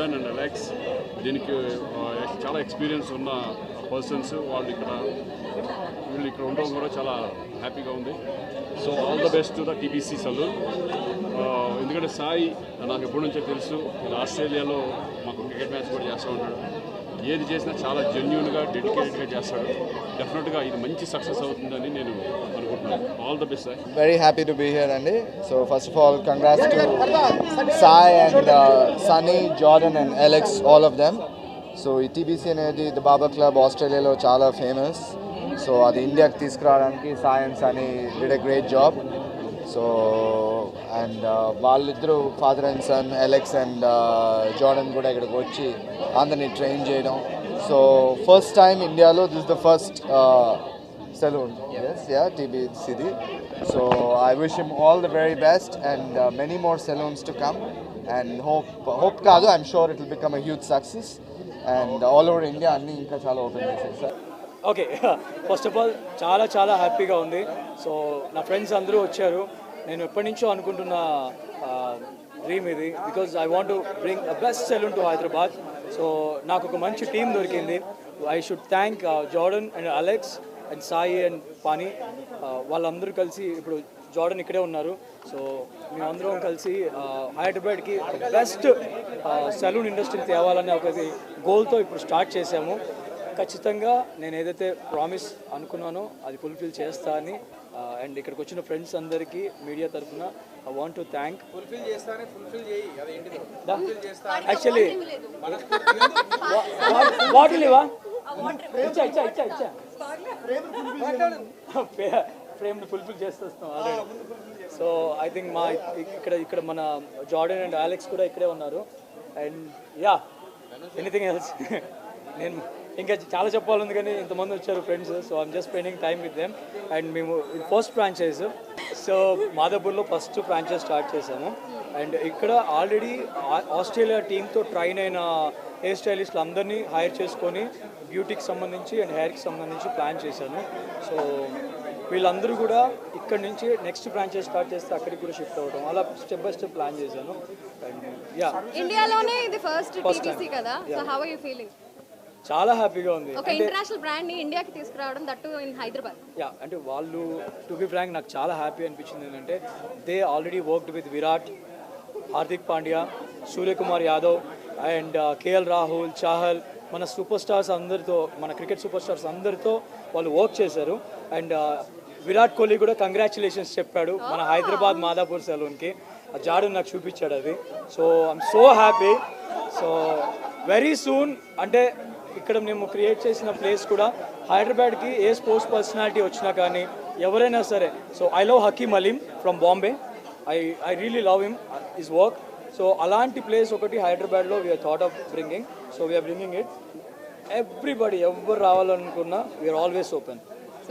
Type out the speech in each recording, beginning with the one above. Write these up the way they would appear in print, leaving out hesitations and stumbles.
Jordan and Alex దీనికి చాలా experience ఉన్న పర్సన్స్ వీళ్ళు ఇక్కడ ఉండడం కూడా చాలా హ్యాపీగా ఉంది. So all the best to the TBC salon. ఎందుకంటే సాయి నాకు ఎప్పటి నుంచో తెలుసు, ఆస్ట్రేలియాలో మాకు క్రికెట్ మ్యాచ్ కూడా చేస్తూ ఉంటాడు. ఏది చేసినా చాలా జెన్యూన్గా డెడికేటెడ్గా చేస్తాడు. డెఫినెట్గా ఇది మంచి సక్సెస్ అవుతుందని నేను అనుకుంటున్నాను. All the best sir. Very happy to be here అండి. So first of all, congrats to Sai and Sunny, Jordan and Alex, all of them. So ఈ TBC అనేది ద బాబర్ క్లబ్ ఆస్ట్రేలియాలో చాలా ఫేమస్. సో అది ఇండియాకి తీసుకురావడానికి Sai and Sunny did a great job. So and వాళ్ళిద్దరూ father and son Alex and Jordan కూడా ఇక్కడికి వచ్చి అందరినీ ట్రైన్ చేయడం. సో ఫస్ట్ టైం ఇండియాలో this the first saloon. Yes, yeah, TBCD. So I wish him all the very best and many more saloons to come. And hope kaadu, I'm sure it will become a huge success. And all over India, anni inka chala open chesar. Okay, first of all చాలా చాలా హ్యాపీగా ఉంది. So నా friends అందరూ వచ్చారు. నేను ఎప్పటి నుంచో అనుకుంటున్న డ్రీమ్ ఇది, because I want to bring the best salon to Hyderabad. So నాకు ఒక మంచి టీం దొరికింది. I should thank Jordan and Alex and Sai and Pani. వాళ్ళందరూ కలిసి ఇప్పుడు జార్డన్ ఇక్కడే ఉన్నారు. సో మేమందరం కలిసి హైదరాబాద్కి బెస్ట్ సెలూన్ ఇండస్ట్రీని తేవాలనే ఒక గోల్తో ఇప్పుడు స్టార్ట్ చేశాము. ఖచ్చితంగా నేను ఏదైతే ప్రామిస్ అనుకున్నానో అది ఫుల్ఫిల్ చేస్తా అని. అండ్ ఇక్కడికి వచ్చిన ఫ్రెండ్స్ అందరికీ మీడియా తరఫున I want to thank. Actually bottle ఇవా ఇచ్చా ఇచ్చా ఇచ్చా ఇచ్చా ఫ్రేమ్ని ఫుల్ఫిల్ చేసేస్తాం ఆల్రెడీ. సో ఐ థింక్ మా ఇక్కడ మన జార్డన్ అండ్ అలెక్స్ కూడా ఇక్కడే ఉన్నారు. అండ్ యా, ఎనీథింగ్ ఎల్స్ నేను ఇంకా చాలా చెప్పాలి కానీ ఇంతమంది వచ్చారు friends. So I'm just spending time with them. And మేము ఫస్ట్ ఫ్రాంచైజ్, సో మాదాపూర్లో ఫస్ట్ ఫ్రాంచైజ్ స్టార్ట్ చేసాము. అండ్ ఇక్కడ ఆల్రెడీ ఆస్ట్రేలియా టీంతో ట్రైన్ అయిన హెయిర్ స్టైలిస్టులు అందరినీ హైర్ చేసుకొని బ్యూటీకి సంబంధించి అండ్ హెయిర్కి సంబంధించి ప్లాన్ చేశాను. సో వీళ్ళందరూ కూడా ఇక్కడ నుంచి నెక్స్ట్ ఫ్రాంచైజ్ స్టార్ట్ చేస్తే అక్కడికి కూడా షిఫ్ట్ అవ్వడం, అలా స్టెప్ బై స్టెప్ ప్లాన్ చేశాను. అండ్ యా, ఇండియాలోనే ఇది ఫస్ట్ టీబీసీ కదా. So how are you feeling? చాలా హ్యాపీగా ఉంది. ఒక ఇంటర్నేషనల్ బ్రాండ్ ని ఇండియాకి తీసుకురావడం, దట్టు ఇన్ హైదరాబాద్. యా, అంటే వాళ్ళు టు బి ఫ్రాంక్ నాకు చాలా హ్యాపీ అనిపించింది. ఏంటంటే they already worked with Virat, Hardik Pandya, Suryakumar Yadav and KL Rahul, Chahal, మన సూపర్ స్టార్స్ అందరితో, మన క్రికెట్ సూపర్ స్టార్స్ అందరితో వాళ్ళు వర్క్ చేశారు. అండ్ విరాట్ కోహ్లీ కూడా కంగ్రాచులేషన్స్ చెప్పాడు మన హైదరాబాద్ మాదాపూర్ సెలూన్కి. ఆ జాడు నాకు చూపించాడు అది. So I'm so happy. So very soon అంటే ఇక్కడ మేము క్రియేట్ చేసిన ప్లేస్ కూడా హైదరాబాద్కి ఏ స్పోర్ట్స్ పర్సనాలిటీ వచ్చినా కానీ ఎవరైనా సరే. So I love Hakim Aalim from Bombay. I really love him, his work. So అలాంటి ప్లేస్ ఒకటి హైదరాబాద్లో we're thought of bringing. So we're bringing it. Everybody ఎవరు రావాలనుకున్నా we're always open.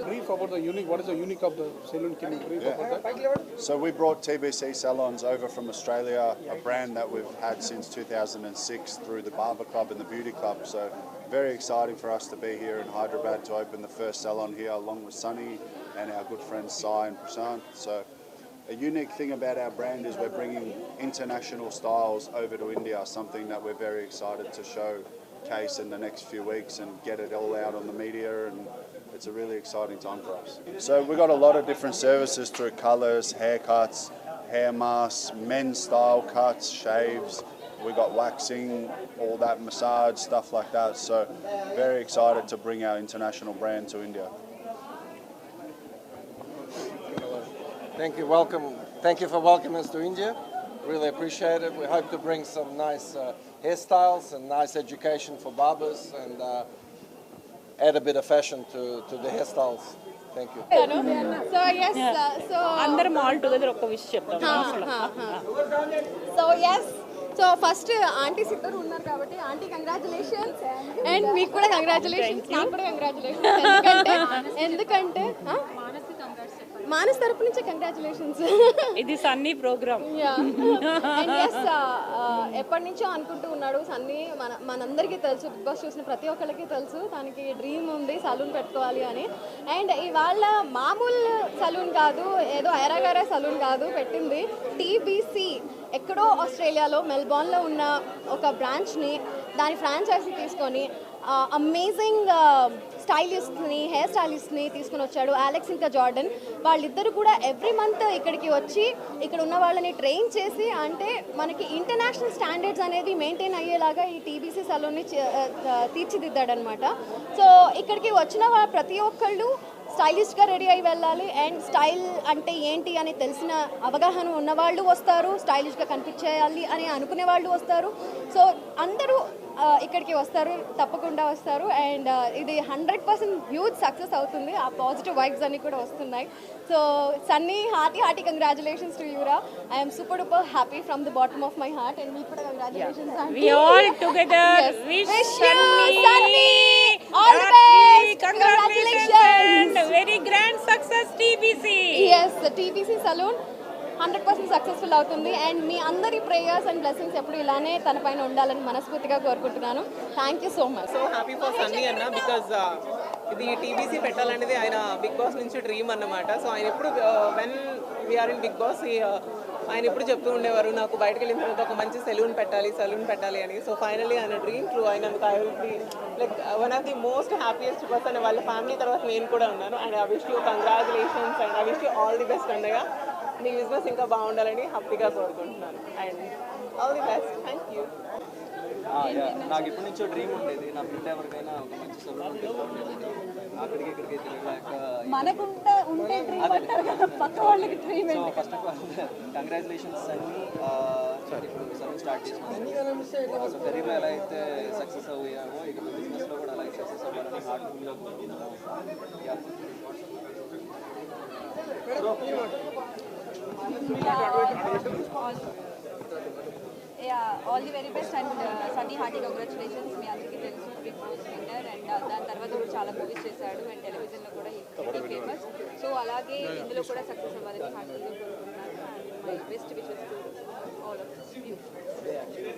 Brief about the unique. What is the unique of the saloon? Can you brief about that? So we brought TBC Salons over from Australia, a brand that we've had since 2006 through the Barber Club and the Beauty Club. So very exciting for us to be here in Hyderabad to open the first salon here along with Sunny and our good friends Sai and Prashant. So a unique thing about our brand is we're bringing international styles over to India, something that we're very excited to showcase in the next few weeks and get it all out on the media, and it's a really exciting time for us. So we've got a lot of different services through colours, haircuts, hair masks, men's style cuts, shaves. We got waxing, all that massage, stuff like that. So very excited to bring our international brand to India. Thank you. Welcome. Thank you for welcoming us to India. Really appreciate it. We hope to bring some nice hairstyles and nice education for barbers and add a bit of fashion to the hairstyles. Thank you. So yes, so అందరం all together ఒక విషయం చెప్తాం. So yes, so first aunties ఇద్దరు ఉన్నారు కాబట్టి aunty congratulations. And మీకు కూడా congratulations, నాకు కూడా కంగ్రాచులేషన్స్. ఎందుకంటే మానస్ తరపు నుంచి కంగ్రాచులేషన్స్. ఇది సన్నీ ప్రోగ్రామ్. అండ్ ఎస్ ఎప్పటి నుంచో అనుకుంటూ ఉన్నాడు సన్నీ. మనందరికీ తెలుసు, బిగ్ బాస్ చూసిన ప్రతి ఒక్కరికి తెలుసు తనకి డ్రీమ్ ఉంది సలూన్ పెట్టుకోవాలి అని. అండ్ ఇవాళ మామూలు సలూన్ కాదు, ఏదో ఐరాగారే సలూన్ కాదు పెట్టింది. టీబీసీ ఎక్కడో ఆస్ట్రేలియాలో మెల్బోర్న్లో ఉన్న ఒక బ్రాంచ్ని దాని ఫ్రాంచైజీ తీసుకొని అమేజింగ్ స్టైలిస్ట్ని, హెయిర్ స్టైలిస్ట్ని తీసుకుని వచ్చాడు, అలెక్స్ ఇంకా జార్డన్. వాళ్ళిద్దరు కూడా ఎవ్రీ మంత్ ఇక్కడికి వచ్చి ఇక్కడ ఉన్న వాళ్ళని ట్రైన్ చేసి, అంటే మనకి ఇంటర్నేషనల్ స్టాండర్డ్స్ అనేది మెయింటైన్ అయ్యేలాగా ఈ టీబీసీ సలూన్ని తీర్చిదిద్దాడనమాట. సో ఇక్కడికి వచ్చిన ప్రతి ఒక్కళ్ళు స్టైలిష్గా రెడీ అయ్యి వెళ్ళాలి. అండ్ స్టైల్ అంటే ఏంటి అని తెలిసిన అవగాహన ఉన్నవాళ్ళు వస్తారు, స్టైలిష్గా కనిపించేయాలి అని అనుకునే వాళ్ళు వస్తారు. సో అందరూ ఇక్కడికి వస్తారు, తప్పకుండా వస్తారు. అండ్ ఇది 100% హ్యూజ్ సక్సెస్ అవుతుంది. ఆ పాజిటివ్ వైబ్స్ అన్నీ కూడా వస్తున్నాయి. So Sunny, hearty congratulations to యూరా. I'm super duper happy from the bottom of my heart. And మీకు కూడా congratulations. We all together wish Sunny all the best. congratulations and very grand success TBC. Yes, the TBC Saloon 100% successful అవుతుంది. And మీ అందరి prayers and blessings ఎప్పుడు ఇలానే తన పైన ఉండాలని మనస్ఫూర్తిగా కోరుకుంటున్నాను. Thank you so much. So happy for Sunny అన్న, బికాజ్ ఇది టీబీసీ పెట్టాలనేది ఆయన బిగ్ బాస్ నుంచి డ్రీమ్ అన్నమాట. సో ఆయన ఎప్పుడు when we are in Big Boss ఆయన ఎప్పుడు చెప్తూ ఉండేవారు, నాకు బయటకు వెళ్ళిన తర్వాత ఒక మంచి సలూన్ పెట్టాలి అని. సో ఫైనల్లీ ఆయన డ్రీమ్ ట్రూ అయినందుకు I will be like one of the most happiest person. వాళ్ళ ఫ్యామిలీ తర్వాత నేను కూడా ఉన్నాను. And I wish you congratulations and I wish you all the best అండగా. మీ బిజినెస్ ఇంకా బాగుండాలని హ్యాపీగా కోరుకుంటున్నాను. And all the best. Thank you. నాకు ఇప్పటి నుంచో డ్రీమ్ ఉండేది, నా ఫ్రెండ్ ఎవరికైనా ఒక మంచి సలూన్ ఉండేది. అక్కడికి ఇక్కడికి తిరగలేక so first of all congratulations అన్ని. ఇప్పుడు సలూన్ స్టార్ట్ చేసినాను. సో కెరీర్లో ఎలా అయితే సక్సెస్ అయ్యామో ఇక బిజినెస్లో కూడా అలాగే సక్సెస్ అవ్వాలని హార్ట్ఫుల్గా కోరుకుంటున్నాను. All the very best and Sunny hearty congratulations. మీ అందరికీ తెలుసు బిగ్ బాస్ విన్నర్. అండ్ దాని తర్వాత కూడా చాలా మూవీస్ చేశాడు అండ్ టెలివిజన్లో కూడా ఫేమస్. సో అలాగే ఇందులో కూడా సక్సెస్ అవ్వాలని హార్టీగా కోరుకుంటున్నాను. And my best wishes to all of you.